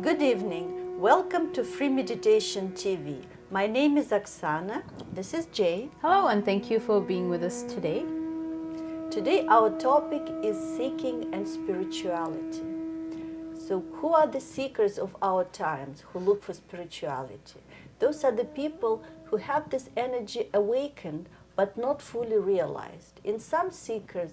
Good evening. Welcome to Free Meditation TV. My name is Oksana. This is Jay. Hello, and thank you for being with us today. Today our topic is seeking and spirituality. So who are the seekers of our times who look for spirituality? Those are the people who have this energy awakened but not fully realized. In some seekers,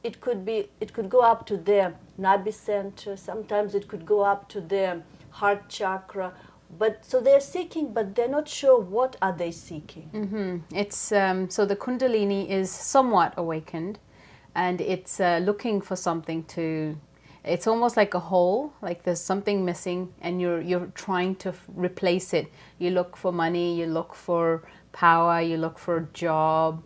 it could go up to their Nabi center, sometimes it could go up to their heart chakra, but so they're seeking, but they're not sure what are they seeking. It's so the Kundalini is somewhat awakened, and it's looking for something to. It's almost like a hole, like there's something missing, and you're trying to replace it. You look for money, you look for power, you look for a job,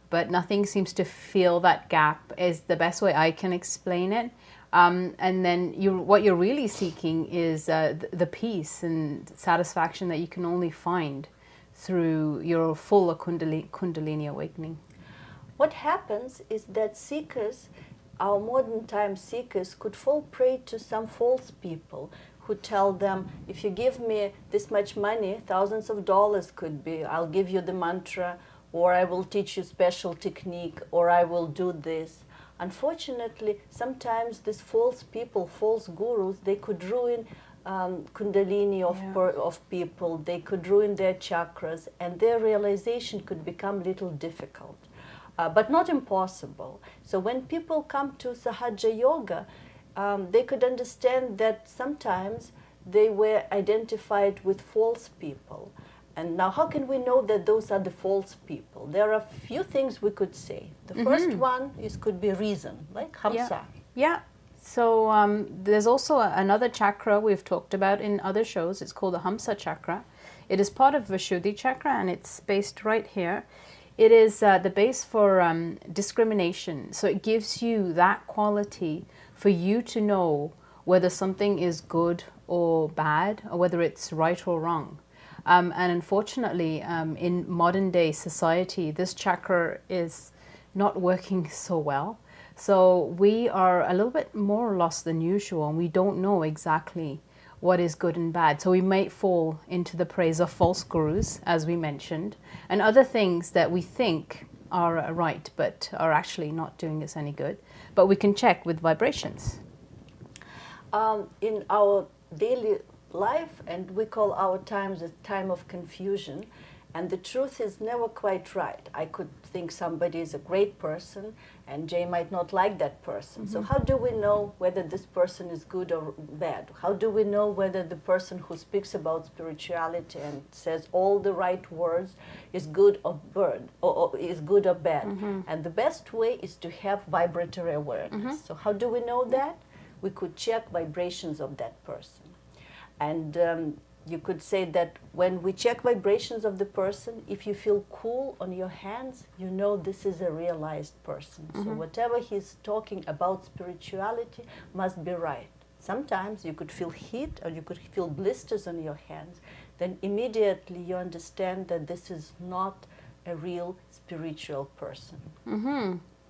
but nothing seems to fill that gap. Is the best way I can explain it. And then what you're really seeking is the peace and satisfaction that you can only find through your full Kundalini awakening. What happens is that seekers, our modern time seekers, could fall prey to some false people who tell them, if you give me this much money, thousands of dollars could be, I'll give you the mantra, or I will teach you special technique, or I will do this. Unfortunately, sometimes these false people, false gurus, they could ruin Kundalini of people, they could ruin their chakras, and their realization could become a little difficult, but not impossible. So when people come to Sahaja Yoga, they could understand that sometimes they were identified with false people. And now how can we know that those are the false people? There are a few things we could say. The first one could be reason, like Hamsa. Yeah. So there's also another chakra we've talked about in other shows. It's called the Hamsa chakra. It is part of Vishuddhi chakra, and it's based right here. It is the base for discrimination. So it gives you that quality for you to know whether something is good or bad, or whether it's right or wrong. And unfortunately, in modern day society, this chakra is not working so well. So we are a little bit more lost than usual, and we don't know exactly what is good and bad. So we might fall into the praise of false gurus, as we mentioned, and other things that we think are right, but are actually not doing us any good. But we can check with vibrations. In our daily life, and we call our times a time of confusion, and the truth is never quite right. I could think somebody is a great person, and Jay might not like that person. So how do we know whether this person is good or bad? How do we know whether the person who speaks about spirituality and says all the right words is good or bad, or is good or bad? And the best way is to have vibratory awareness. So how do we know that? We could check vibrations of that person. And you could say that when we check vibrations of the person, if you feel cool on your hands, you know this is a realized person. So whatever he's talking about spirituality must be right. Sometimes you could feel heat, or you could feel blisters on your hands. Then immediately you understand that this is not a real spiritual person.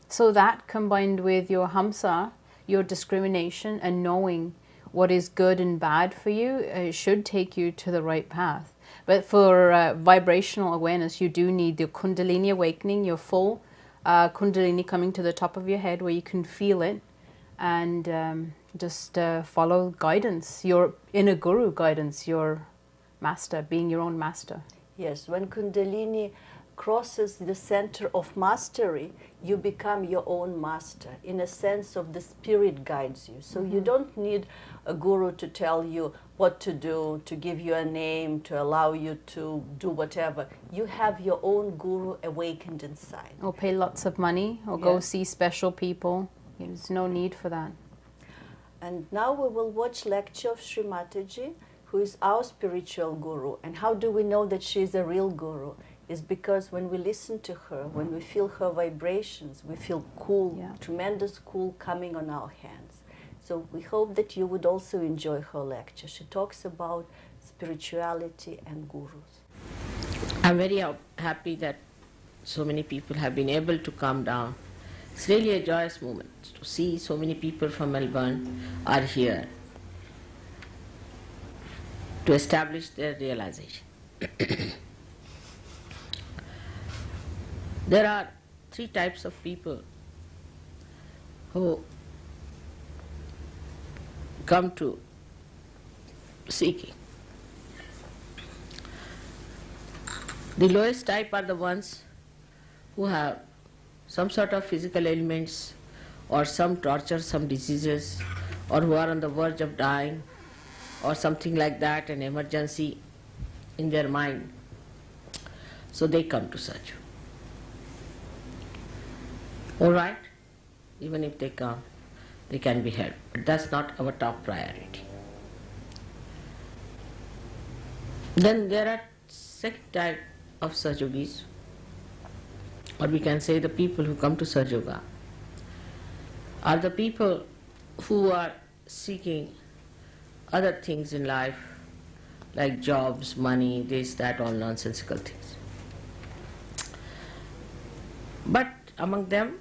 So that combined with your Hamsa, your discrimination, and knowing what is good and bad for you should take you to the right path. But for vibrational awareness, you do need the Kundalini awakening, your full Kundalini coming to the top of your head where you can feel it, and just follow guidance, your inner guru guidance, your master, being your own master. Yes, when Kundalini crosses the center of mastery, you become your own master. In a sense of the spirit guides you. So you don't need a guru to tell you what to do, to give you a name, to allow you to do whatever. You have your own guru awakened inside. Or pay lots of money, or go see special people. There's no need for that. And now we will watch lecture of Sri Mataji, who is our spiritual guru. And how do we know that she is a real guru? Is because when we listen to her, when we feel her vibrations, we feel cool, tremendous cool coming on our hands. So we hope that you would also enjoy her lecture. She talks about spirituality and gurus. I'm very happy that so many people have been able to come down. It's really a joyous moment to see so many people from Melbourne are here. to establish their realization. There are three types of people who come to seeking. The lowest type are the ones who have some sort of physical ailments or some torture, some diseases, or who are on the verge of dying or something like that, an emergency in their mind. So they come to search. All right, even if they come, they can be helped, but that's not our top priority. Then there are second type of Sahaja Yogis, or we can say the people who come to Sahaja Yoga are the people who are seeking other things in life, like jobs, money, this, that, all nonsensical things. But among them,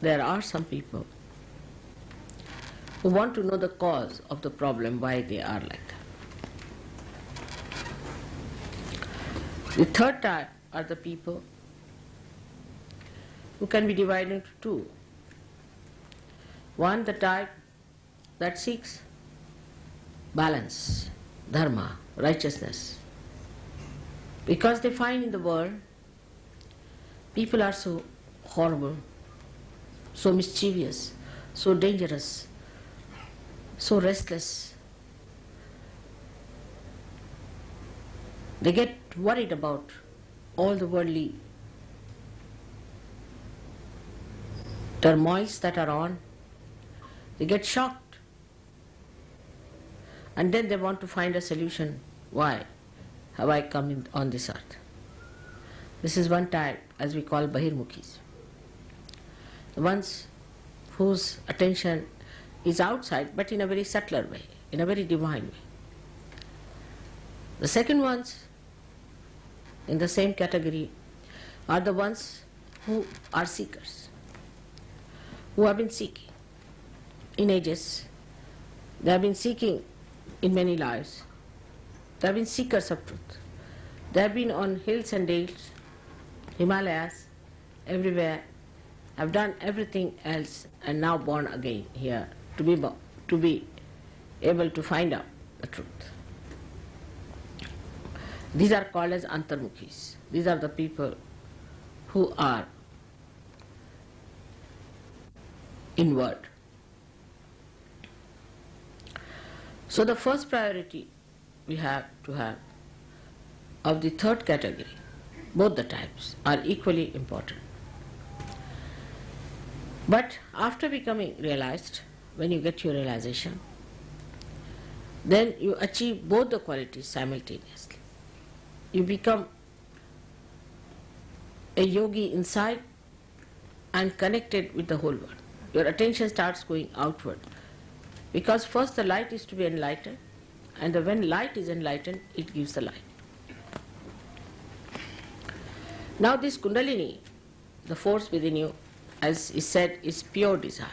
there are some people who want to know the cause of the problem, why they are like that. The third type are the people who can be divided into two. One, the type that seeks balance, dharma, righteousness, because they find in the world people are so horrible, so mischievous, so dangerous, so restless. They get worried about all the worldly turmoils that are on. They get shocked. And then they want to find a solution. Why have I come on this earth? This is one type, as we call Bahirmukhis. The ones whose attention is outside, but in a very subtler way, in a very divine way. The second ones in the same category are the ones who are seekers, who have been seeking in ages. They have been seeking in many lives. They have been seekers of truth. They have been on hills and dales, Himalayas, everywhere, have done everything else, and now born again here to be able to find out the truth. These are called as Antarmukhis. These are the people who are inward. So the first priority we have to have of the third category, both the types are equally important. But after becoming realized, when you get your realization, then you achieve both the qualities simultaneously. You become a yogi inside and connected with the whole world. Your attention starts going outward, because first the light is to be enlightened, and when light is enlightened, it gives the light. Now this Kundalini, the force within you, as is said, is pure desire.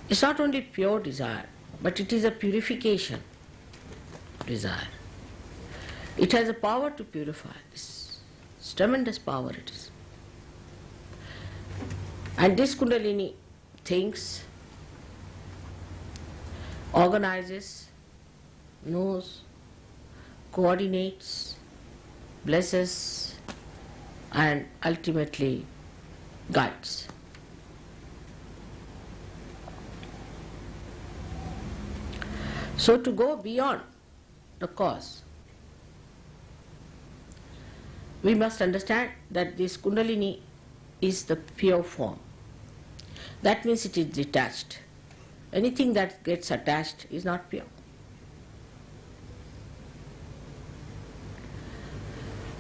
It's not only pure desire, but it is a purification desire. It has a power to purify. This tremendous power it is. And this Kundalini thinks, organizes, knows, coordinates, blesses, and ultimately guides. So to go beyond the cause, we must understand that this Kundalini is the pure form. That means it is detached. Anything that gets attached is not pure.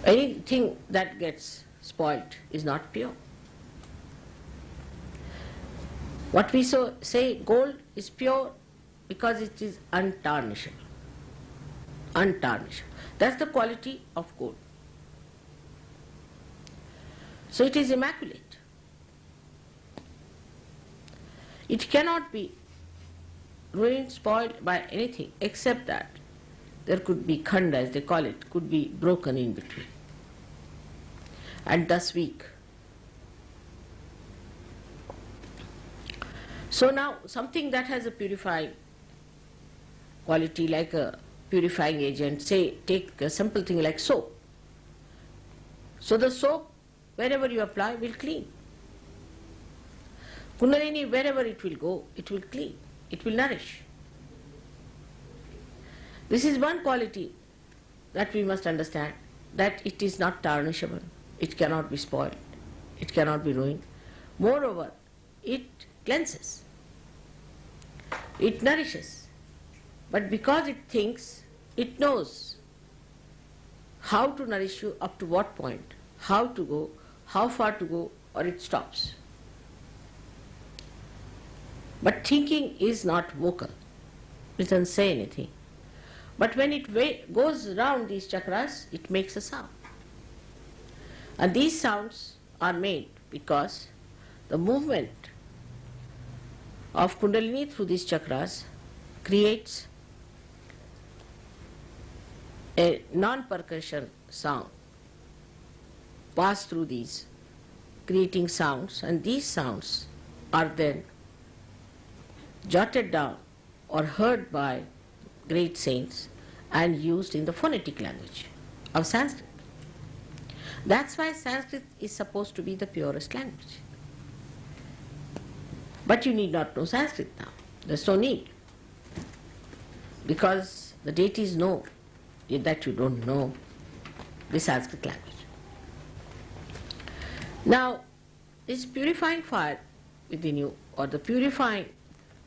Anything that gets spoilt is not pure. What we say gold is pure because it is untarnishable. Untarnishable. That's the quality of gold. So it is immaculate. It cannot be ruined, spoiled by anything except that there could be khand, as they call it, could be broken in between and thus weak. So now something that has a purifying quality, like a purifying agent, say take a simple thing like soap. So the soap, wherever you apply, will clean. Kundalini, wherever it will go, it will clean, it will nourish. This is one quality that we must understand, that it is not tarnishable, it cannot be spoiled, it cannot be ruined. Moreover, it cleanses, it nourishes. But because it thinks, it knows how to nourish you, up to what point, how to go, how far to go, or it stops. But thinking is not vocal, it doesn't say anything. But when it goes around these chakras, it makes a sound. And these sounds are made because the movement of Kundalini through these chakras creates a non-percussion sound pass through these, creating sounds, and these sounds are then jotted down or heard by great saints and used in the phonetic language of Sanskrit. That's why Sanskrit is supposed to be the purest language. But you need not know Sanskrit now. There's no need. Because the deities know that you don't know the Sanskrit language. Now, this purifying fire within you, or the purifying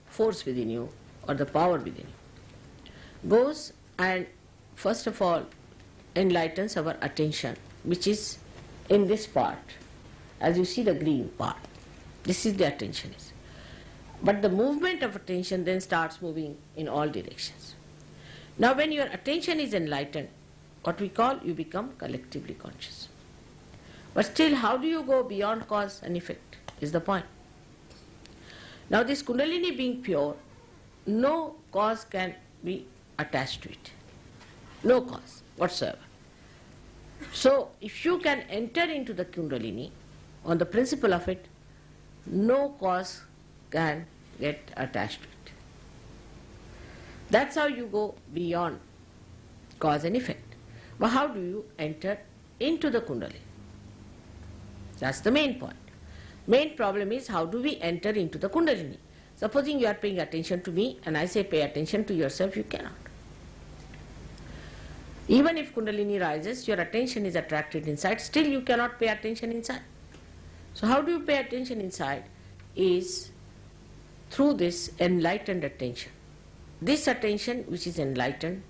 force within you, or the power within you, goes and first of all enlightens our attention, which is in this part. As you see the green part, this is the attention. But the movement of attention then starts moving in all directions. Now when your attention is enlightened, what we call, you become collectively conscious. But still, how do you go beyond cause and effect is the point. Now this Kundalini being pure, no cause can be attached to it. No cause whatsoever. So if you can enter into the Kundalini on the principle of it, no cause can get attached to it. That's how you go beyond cause and effect. But how do you enter into the Kundalini? That's the main point. Main problem is, how do we enter into the Kundalini? Supposing you are paying attention to me and I say pay attention to yourself, you cannot. Even if Kundalini rises, your attention is attracted inside, still you cannot pay attention inside. So how do you pay attention inside? Is through this enlightened attention. This attention which is enlightened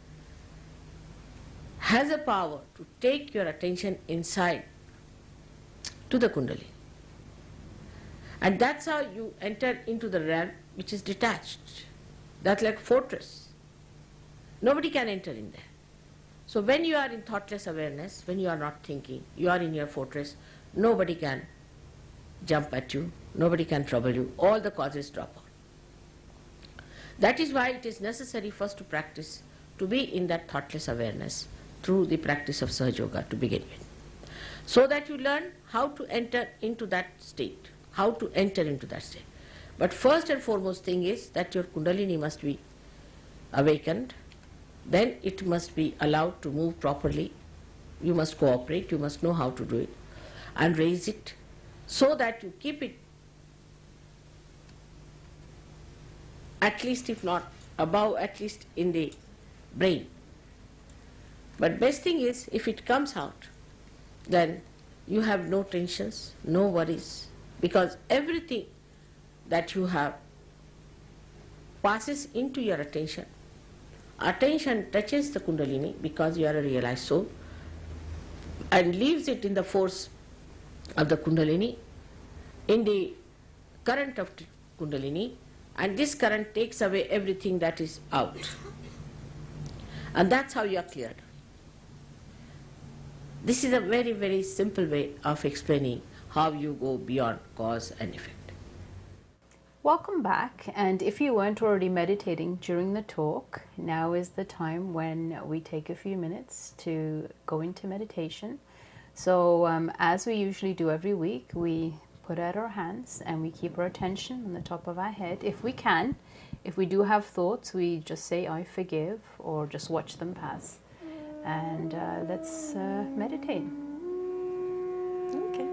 has a power to take your attention inside to the Kundalini. And that's how you enter into the realm which is detached. That's like fortress. Nobody can enter in there. So when you are in thoughtless awareness, when you are not thinking, you are in your fortress, nobody can jump at you, nobody can trouble you, all the causes drop out. That is why it is necessary first to practice, to be in that thoughtless awareness through the practice of Sahaja Yoga to begin with. So that you learn how to enter into that state, how to enter into that state. But first and foremost thing is that your Kundalini must be awakened, then it must be allowed to move properly. You must cooperate, you must know how to do it and raise it so that you keep it at least, if not above, at least in the brain. But best thing is, if it comes out, then you have no tensions, no worries, because everything that you have passes into your attention. Attention touches the Kundalini because you are a realized soul and leaves it in the force of the Kundalini, in the current of Kundalini, and this current takes away everything that is out. And that's how you are cleared. This is a very, very simple way of explaining how you go beyond cause and effect. Welcome back. And if you weren't already meditating during the talk, now is the time when we take a few minutes to go into meditation. So, as we usually do every week, we put out our hands and we keep our attention on the top of our head if we can. If we do have thoughts, we just say, I forgive, or just watch them pass. And let's meditate. Okay.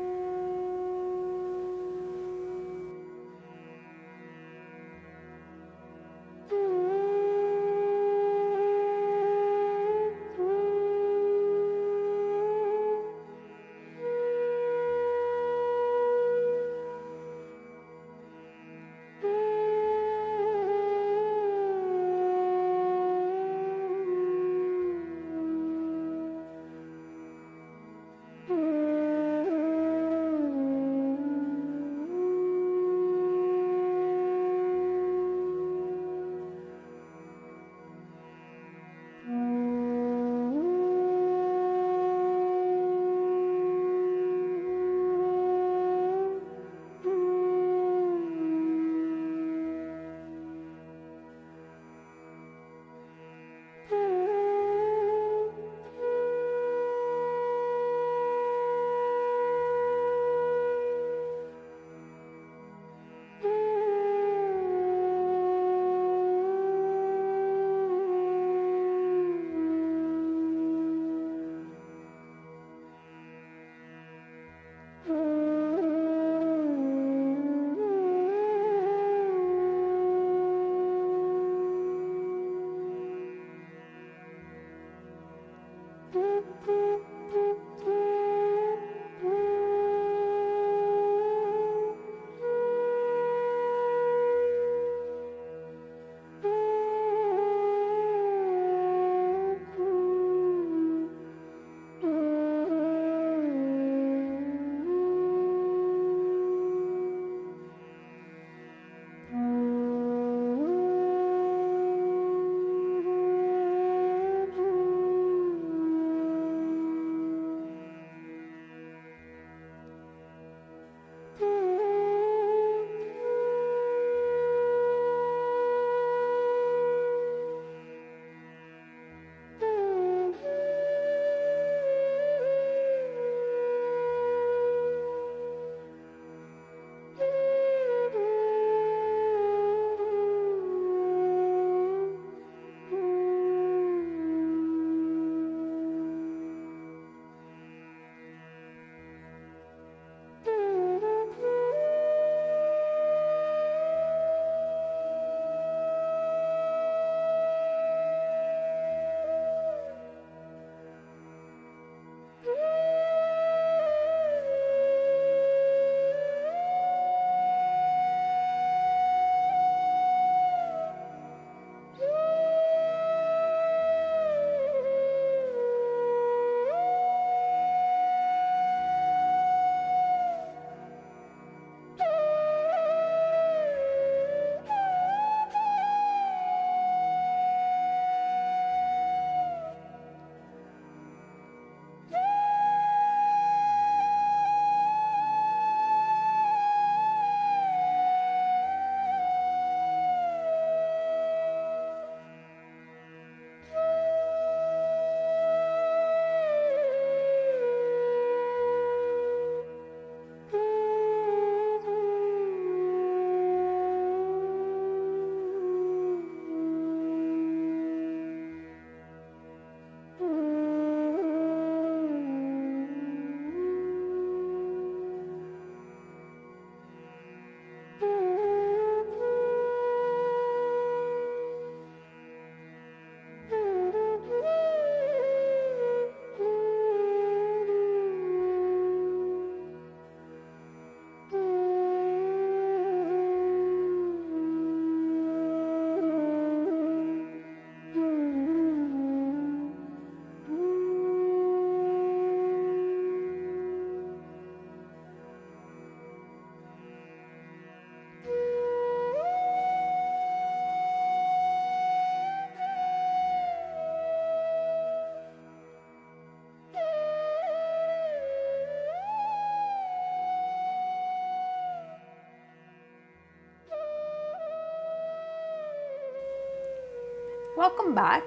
Welcome back.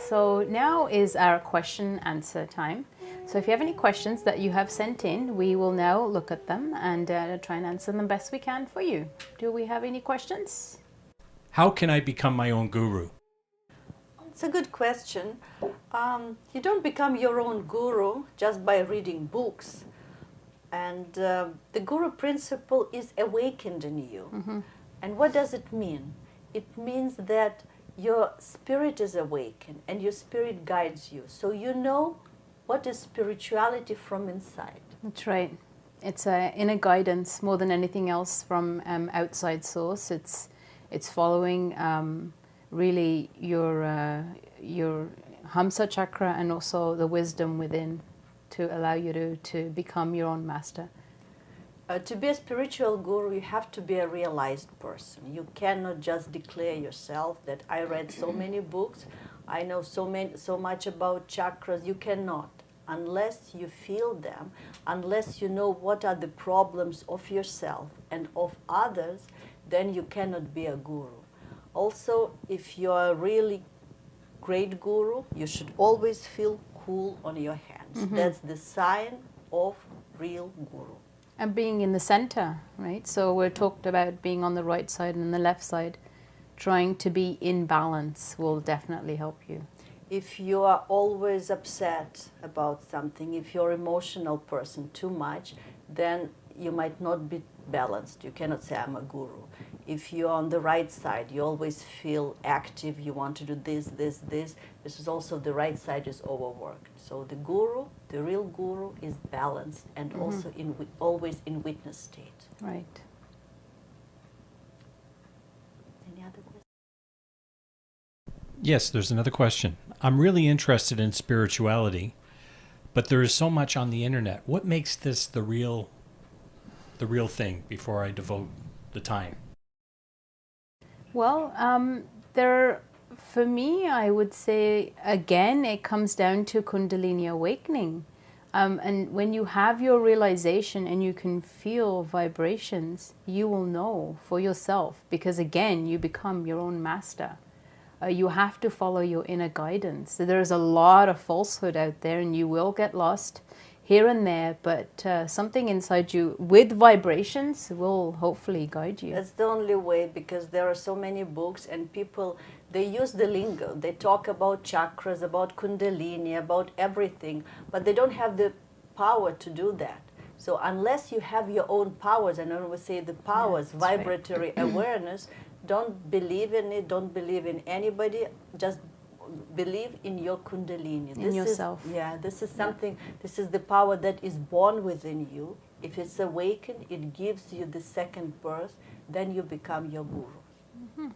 So now is our question answer time. So if you have any questions that you have sent in, we will now look at them and try and answer them best we can for you. Do we have any questions? How can I become my own guru? It's a good question. You don't become your own guru just by reading books. And the guru principle is awakened in you. Mm-hmm. And what does it mean? It means that your spirit is awakened and your spirit guides you. So you know what is spirituality from inside. That's right. It's a inner guidance more than anything else from outside source. It's following really your Hamsa chakra and also the wisdom within to allow you to become your own master. To be a spiritual guru, you have to be a realized person. You cannot just declare yourself that I read so many books, I know so much about chakras. You cannot, unless you feel them, unless you know what are the problems of yourself and of others, then you cannot be a guru. Also, if you are a really great guru, you should always feel cool on your hands. Mm-hmm. That's the sign of real guru. And being in the center, right? So we're talked about being on the right side and the left side. Trying to be in balance will definitely help you. If you are always upset about something, if you're an emotional person too much, then you might not be balanced. You cannot say, I'm a guru. If you're on the right side, you always feel active, you want to do this. This is also the right side is overworked. So the guru, the real guru, is balanced and Mm-hmm. also always in witness state. Right. Any other questions? Yes, there's another question. I'm really interested in spirituality, but there is so much on the internet. What makes this the real thing before I devote the time? Well, for me, I would say, again, it comes down to Kundalini awakening. And when you have your realization and you can feel vibrations, you will know for yourself, because again, you become your own master. You have to follow your inner guidance. So there's a lot of falsehood out there and you will get lost here and there, but something inside you with vibrations will hopefully guide you. That's the only way, because there are so many books and people, they use the lingo. They talk about chakras, about Kundalini, about everything, but they don't have the power to do that. So unless you have your own powers, and I always say the powers, Yeah, that's vibratory awareness, don't believe in it, don't believe in anybody, just believe in your Kundalini. In yourself. This is something, this is the power that is born within you. If it's awakened, it gives you the second birth, then you become your guru. Mm-hmm.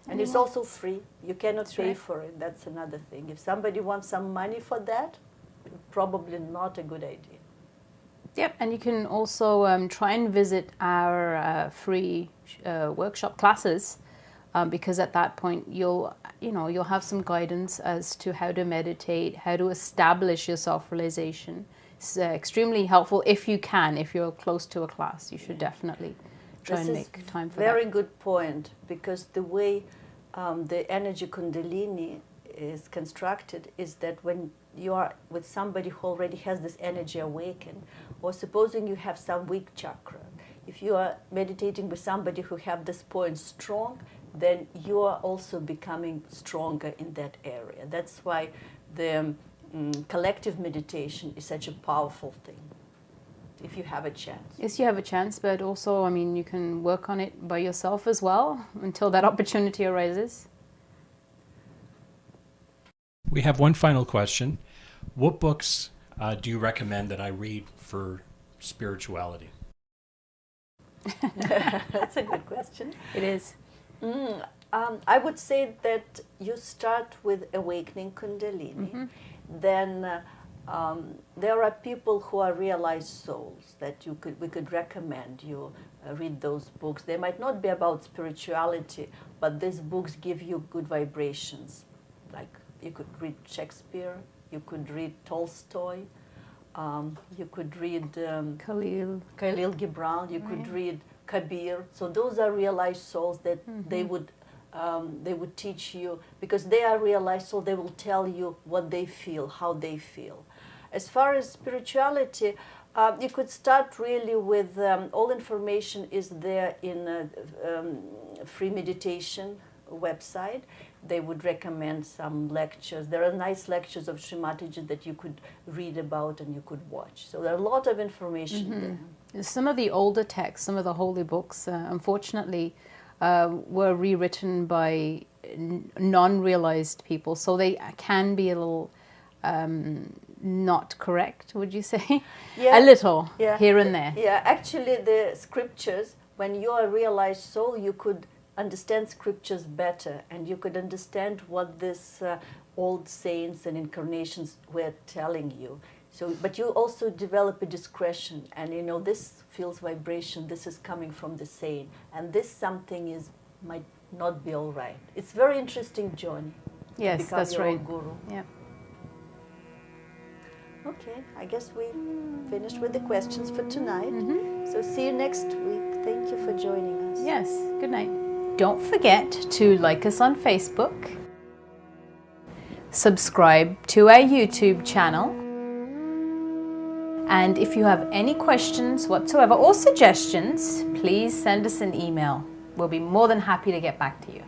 And it's also free. You cannot That's pay right. for it. That's another thing. If somebody wants some money for that, probably not a good idea. Yep, and you can also try and visit our free workshop classes, because at that point you'll have some guidance as to how to meditate, how to establish your self-realization. It's extremely helpful if you can. If you're close to a class, you should definitely try and make time for that. Very good point, because the way the energy Kundalini is constructed is that when you are with somebody who already has this energy awakened, or supposing you have some weak chakra, if you are meditating with somebody who have this point strong, then you are also becoming stronger in that area. That's why the collective meditation is such a powerful thing, if you have a chance. Yes, you have a chance, but also, I mean, you can work on it by yourself as well until that opportunity arises. We have one final question. What books do you recommend that I read for spirituality? That's a good question. It is. I would say that you start with awakening Kundalini. Mm-hmm. Then there are people who are realized souls that we could recommend you read those books. They might not be about spirituality, but these books give you good vibrations. Like you could read Shakespeare, you could read Tolstoy, you could read Khalil Gibran, you could read Kabir. So those are realized souls that they would They would teach you, because they are realized, so they will tell you what they feel, how they feel. As far as spirituality, you could start really with all information is there in a free meditation website. They would recommend some lectures. There are nice lectures of Srimataji that you could read about and you could watch. So there are a lot of information there. Some of the older texts, some of the holy books, unfortunately, were rewritten by non-realized people, so they can be a little not correct, would you say? Yeah. A little, Yeah. here and there. Yeah, actually the scriptures, when you are a realized soul, you could understand scriptures better, and you could understand what this old saints and incarnations were telling you. So, but you also develop a discretion, and you know, this feels vibration, this is coming from the saint, and this something might not be all right. It's very interesting journey. Yes, Become that's your own right. guru. Yeah. Okay, I guess we finished with the questions for tonight. So see you next week. Thank you for joining us. Yes, good night. Don't forget to like us on Facebook, subscribe to our YouTube channel, and if you have any questions whatsoever or suggestions, please send us an email. We'll be more than happy to get back to you.